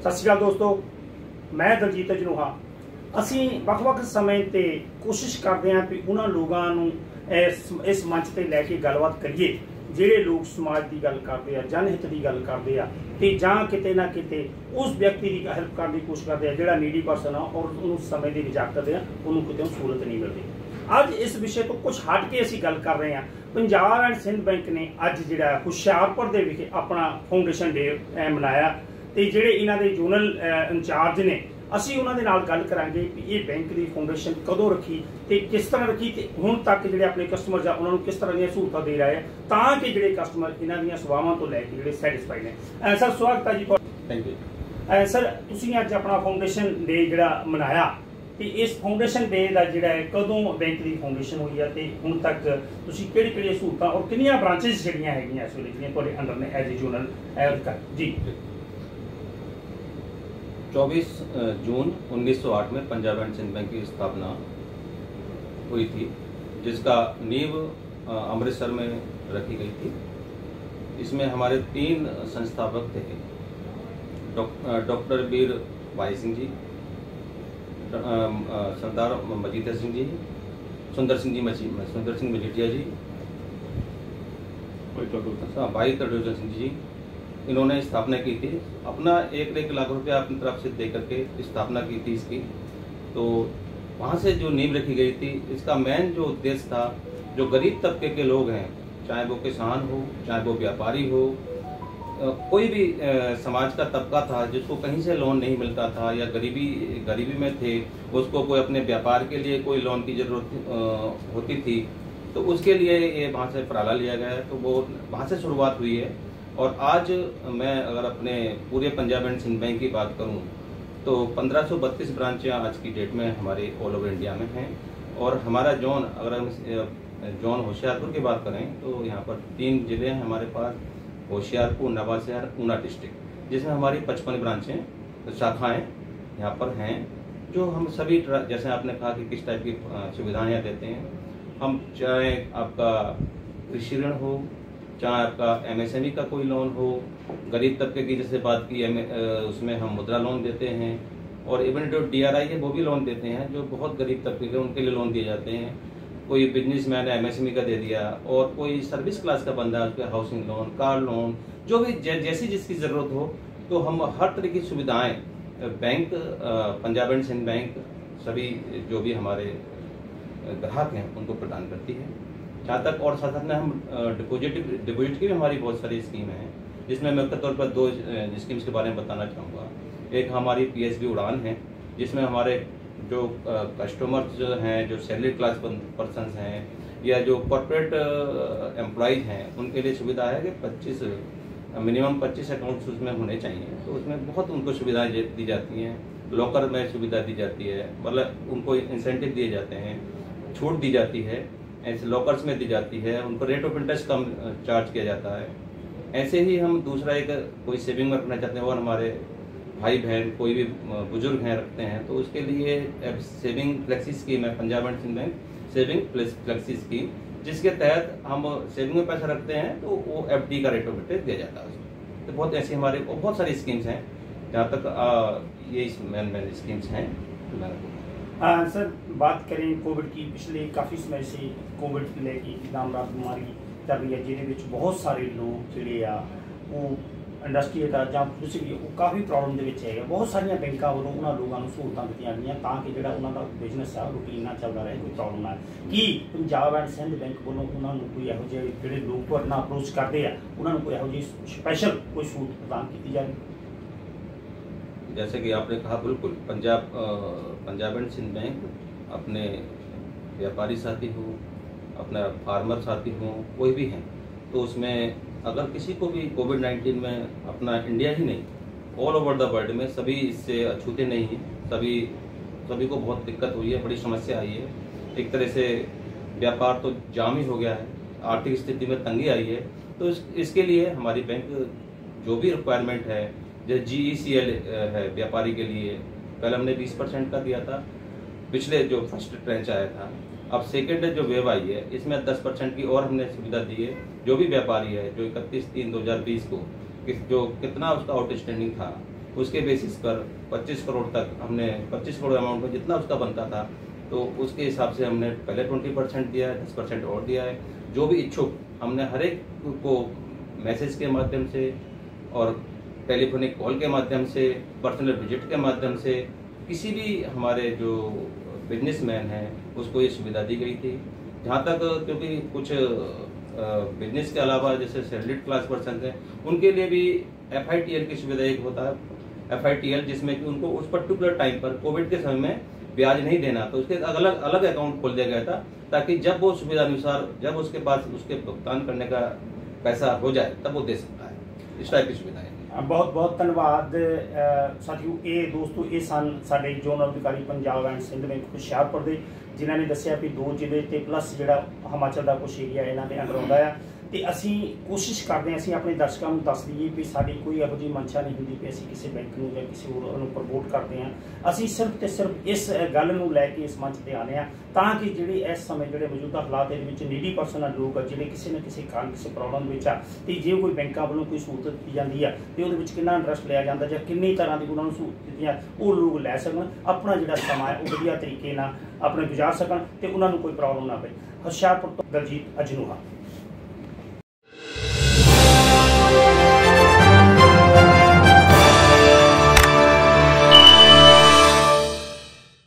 सत श्री अकाल दोस्तों, मैं दलजीत अजनोहा। असी ਵੱਖ-ਵੱਖ समय ते कोशिश करते हैं भी उन्होंने लोगों इस मंच पर लैके गलबात करिए ਜਿਹੜੇ लोग समाज की गल करते हैं, जनहित की गल करते हैं तो जां किते ना किते उस व्यक्ति की हेल्प करने की कोशिश करते हैं जिहड़ा नीडी पर्सन आ और उन्होंने समय की रिजेक्ट करते हैं, उन्होंने कितों सहूलत नहीं मिलती। अज इस विषय तो कुछ हट के असी गल कर रहे हैं। पंजाब एंड सिंध बैंक ने अज जिहड़ा हुशियारपुर दे विखे अपना फाउंडेशन डे मनाया तो जिहड़े इन्हां दे जोनल इंचार्ज ने असी उन्होंने नाल गल करांगे कि ये बैंक की फाउंडेशन कदों रखी तो किस तरह रखी तो हुण तक जिहड़े अपने कस्टमर उन्होंने किस तरह दी सहूलतां दे रहे हैं ताकि जिहड़े कस्टमर इन्हां दी सेवावां तो लैके जिहड़े सैटिस्फाइड ने। सर स्वागत है जी। थैंक यू सर, तुसीं अज अपना फाउंडेशन डे जिहड़ा मनाया तो इस फाउंडेशन डे का जिहड़ा है कदों बैंक की फाउंडेशन हुई है तो हुण तक तुसीं किहड़ी-किहड़ी सहूलतां और कितनियां ब्रांचेस जिहड़ियां हैगियां इस वेले जिहड़ियां तुहाडे अंडर ने एज ए जोनल जी। 24 जून 1908 में पंजाब एंड सिंध बैंक की स्थापना हुई थी, जिसका नींव अमृतसर में रखी गई थी। इसमें हमारे 3 संस्थापक थे, डॉक्टर वीर भाई सिंह जी, सरदार मजीठिया सिंह जी, सुंदर सिंह मजीठिया जी, भाई तरडोजा सिंह जी। इन्होंने स्थापना की थी, अपना 1 लाख रुपया अपनी तरफ से दे करके स्थापना की थी इसकी। तो वहाँ से जो नींव रखी गई थी, इसका मेन जो उद्देश्य था, जो गरीब तबके के लोग हैं, चाहे वो किसान हो, चाहे वो व्यापारी हो, कोई भी समाज का तबका था जिसको कहीं से लोन नहीं मिलता था या गरीबी में थे, उसको कोई अपने व्यापार के लिए कोई लोन की जरूरत होती थी, तो उसके लिए ये वहाँ से प्राला लिया गया है। तो वो वहाँ से शुरुआत हुई है। और आज मैं अगर अपने पूरे पंजाब एंड सिंध बैंक की बात करूं तो 1532 ब्रांचें आज की डेट में हमारे ऑल ओवर इंडिया में हैं। और हमारा जोन, अगर हम जोन होशियारपुर की बात करें तो यहाँ पर 3 जिले हैं हमारे पास, होशियारपुर, नवाशहर, ऊना डिस्ट्रिक्ट, जिसमें हमारी 55 ब्रांचें शाखाएँ यहाँ पर हैं, जो हम सभी जैसे आपने कहा कि किस टाइप की सुविधाएँ यहाँ देते हैं। हम चाहे आपका कृषि ऋण हो, चाहे आपका एमएसएमई का कोई लोन हो, गरीब तबके की जैसे बात की उसमें हम मुद्रा लोन देते हैं, और इवन जो डीआरआई है वो भी लोन देते हैं, जो बहुत गरीब तबके के उनके लिए लोन दिए जाते हैं। कोई बिजनेसमैन है एमएसएमई का दे दिया, और कोई सर्विस क्लास का बंदा है उसके हाउसिंग लोन, कार लोन, जो भी जैसी जिसकी ज़रूरत हो, तो हम हर तरह की सुविधाएँ bank, Punjab and Sindh bank सभी जो भी हमारे ग्राहक हैं उनको प्रदान करती है। जहाँ तक और साथ में हम डिपॉजिट की भी हमारी बहुत सारी स्कीम हैं, जिसमें मैं मुख्य तौर पर 2 स्कीम्स के बारे में बताना चाहूँगा। एक हमारी पीएसबी उड़ान है, जिसमें हमारे जो कस्टमर्स हैं, जो सैलरी क्लास पर्सनस हैं या जो कॉर्पोरेट एम्प्लॉयज़ हैं, उनके लिए सुविधा है कि मिनिमम 25 अकाउंट्स उसमें होने चाहिए। तो उसमें बहुत उनको सुविधाएँ दी जाती हैं। लॉकर में सुविधा दी जाती है, मतलब उनको इंसेंटिव दिए जाते हैं, छूट दी जाती है, ऐसे लॉकर्स में दी जाती है, उनको rate of interest come charge किया जाता है। ऐसे ही हम दूसरा एक कोई सेविंग में रखना चाहते हैं और हमारे भाई बहन कोई भी बुजुर्ग हैं रखते हैं, तो उसके लिए सेविंग फ्लेक्सी स्कीम है, Punjab and Sindh bank saving flexi scheme, जिसके तहत हम सेविंग में पैसा रखते हैं तो वो एफडी का रेट ऑफ इंटरेस्ट दिया जाता है उसमें। तो बहुत ऐसी हमारे बहुत सारी स्कीम्स हैं, जहाँ तक ये मेन स्कीम्स हैं। सर, बात करें कोविड की, पिछले काफ़ी समय से कोविड लेके दामदार बीमारी चल रही है, जिन्हें बहुत सारे लोग जिहड़े आ वो इंडस्ट्री का जां कुछ भी वो काफ़ी प्रॉब्लम दे है। बहुत सारिया बैंकों वालों उन्होंने लोगों को सहूलतां दित्तियां गईयां ताकि जिहड़ा उन्होंदा बिजनेस आ रूटीन ना चलता रहे, कोई प्रॉब्लम ना कि पंजाब एंड सिंध बैंक वालों उन्होंने कोई इहो जिहे जिहड़े लोग तुहाडे नाल अप्रोच करते हैं उन्होंने कोई इहो जी स्पैशल कोई सहूलत प्रदान की जाए? जैसे कि आपने कहा, बिल्कुल पंजाब एंड सिंध बैंक अपने व्यापारी साथी हो, अपना फार्मर साथी हो, कोई भी हैं, तो उसमें अगर किसी को भी कोविड-19 में, अपना इंडिया ही नहीं ऑल ओवर द वर्ल्ड में सभी इससे अछूते नहीं हैं। सभी को बहुत दिक्कत हुई है, बड़ी समस्या आई है। एक तरह से व्यापार तो जाम ही हो गया है, आर्थिक स्थिति में तंगी आई है। तो इसके लिए हमारी बैंक जो भी रिक्वायरमेंट है, जैसे GECL है व्यापारी के लिए, पहले हमने 20% का दिया था, पिछले जो फर्स्ट ट्रेंच आया था। अब सेकेंड जो वेव आई है, इसमें 10% की और हमने सुविधा दी है। जो भी व्यापारी है जो 31/3/2020 को जो कितना उसका आउटस्टैंडिंग था, उसके बेसिस पर 25 करोड़ तक हमने 25 करोड़ अमाउंट में जितना उसका बनता था तो उसके हिसाब से हमने पहले 20% दिया है, 10% और दिया है। जो भी इच्छुक हमने हर एक को मैसेज के माध्यम से और टेलीफोनिक कॉल के माध्यम से, पर्सनल विजिट के माध्यम से, किसी भी हमारे जो बिजनेसमैन हैं उसको ये सुविधा दी गई थी। जहाँ तक क्योंकि कुछ बिजनेस के अलावा जैसे सैलरीड क्लास पर्सन हैं उनके लिए भी FITL की सुविधा एक होता है FITL, जिसमें कि उनको उस पर्टिकुलर टाइम पर कोविड के समय में ब्याज नहीं देना, तो उसके अलग अलग अकाउंट खोल दिया गया था ताकि जब वो सुविधा अनुसार जब उसके पास उसके भुगतान करने का पैसा हो जाए तब वो दे सकता है। इस टाइप की सुविधा है। बहुत बहुत धन्यवाद साथियों। ये दोस्तों ये सन साडे जोनल अधिकारी पंजाब एंड सिंध बैंक हुशियारपुर दे, जिन्होंने दस्सिया भी 2 जिले ते प्लस जिहड़ा हिमाचल का कुछ एरिया इन्हां दे अंडर आउंदा है। तो असी कोशिश करते हैं, असी अपने दर्शकों को दस दईए भी साड़ी कोई इहो जी मंशा नहीं होंगी भी असी किसी बैंक को या किसी होर प्रमोट करते हैं। असी सिर्फ तो सिर्फ इस गल नूं लैके इस मंच पर आने ताकि जिहड़े इस समय जिहड़े मौजूदा हालात नीडी पर्सन लोग जिहड़े किसी न किसी कारण किसी प्रॉब्लम में तो जो कोई बैंकों वालों कोई सहूलत दी जाती है तो वो कितना इंटरस्ट लिया जाता है, किन्नी तरह की उन्होंने सहूलत दी वो लोग लै सकन, अपना जिहड़ा समा है वो वधिया तरीके नाल अपने गुजार सकन तो उन्होंने कोई प्रॉब्लम ना पे। हुशियारपुर तो दलजीत अजनूहा।